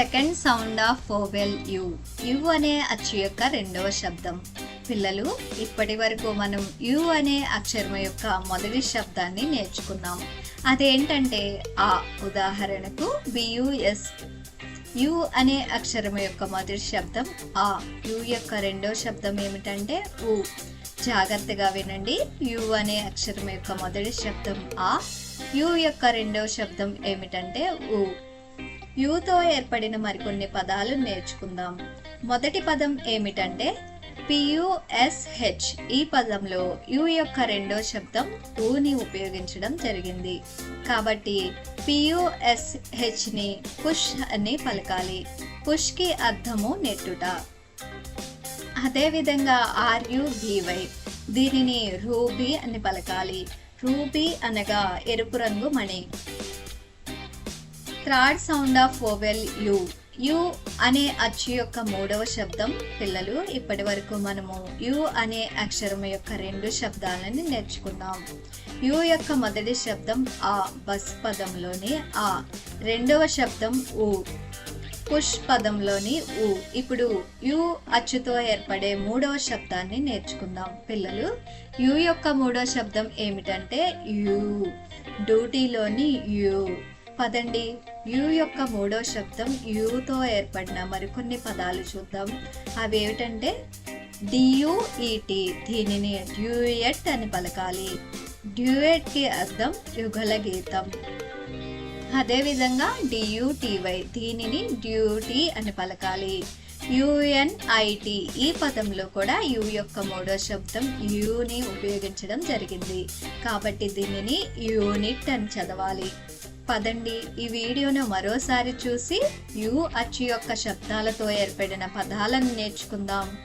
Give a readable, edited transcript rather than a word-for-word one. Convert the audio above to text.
Second sound of vowel U. U అనే అచ్చు యొక్క రెండవ శబ్దం. పిల్లలు, ఇప్పటి వరకు మనం యు అనే అక్షరం యొక్క మొదటి శబ్దాన్ని నేర్చుకున్నాం. అదేంటంటే ఆ. ఉదాహరణకు బియుఎస్. యు అనే అక్షరం యొక్క మొదటి శబ్దం ఆ. యు యొక్క రెండవ శబ్దం ఏమిటంటే ఉ. జాగ్రత్తగా వినండి. యు అనే అక్షరం యొక్క మొదటి శబ్దం ఆ. యు యొక్క రెండవ శబ్దం ఏమిటంటే ఉ. యుతో ఏర్పడిన మరికొన్ని పదాలు నేర్చుకుందాం. మొదటి పదం ఏమిటంటే పియుఎస్హెచ్. ఈ పదంలో యు యొక్క రెండో శబ్దం ఊని ఉపయోగించడం జరిగింది. కాబట్టి పియుఎస్హెచ్ ని పుష్ అని పలకాలి. పుష్ కి అర్థము నెట్టుట. అదేవిధంగా ఆర్యుబివై. దీనిని రూబీ అని పలకాలి. రూబీ అనగా ఎరుపు రంగు మణి. Third sound of vowel U. U అనే అచ్చు యొక్క మూడవ శబ్దం. పిల్లలు, ఇప్పటి వరకు మనము యు అనే అక్షరం యొక్క రెండు శబ్దాలను నేర్చుకున్నాం. యు యొక్క మొదటి శబ్దం ఆ. బస్ పదంలోని ఆ. రెండవ శబ్దం ఉ. పుష్ పదంలోని ఉ. ఇప్పుడు యు అచ్చుతో ఏర్పడే మూడవ శబ్దాన్ని నేర్చుకుందాం. పిల్లలు, యు యొక్క మూడవ శబ్దం ఏమిటంటే యు. డ్యూటీలోని యు. పదండి, యు యొక్క మూడో శబ్దం యుతో ఏర్పడిన మరికొన్ని పదాలు చూద్దాం. అవి ఏమిటంటే డియుఈటి. దీనిని డ్యూయట్ అని పలకాలి. డ్యూయట్ కి అర్థం యుగల గీతం. అదేవిధంగా డియుటివై. దీనిని డ్యూటీ అని పలకాలి. యుఎన్ఐటి. ఈ పదంలో కూడా యు యొక్క మూడో శబ్దం యుని ఉపయోగించడం జరిగింది. కాబట్టి దీనిని యూనిట్ అని చదవాలి. పదండి, ఈ వీడియోను మరోసారి చూసి యు అచ్చు యొక్క శబ్దాలతో ఏర్పడిన పదాలను నేర్చుకుందాం.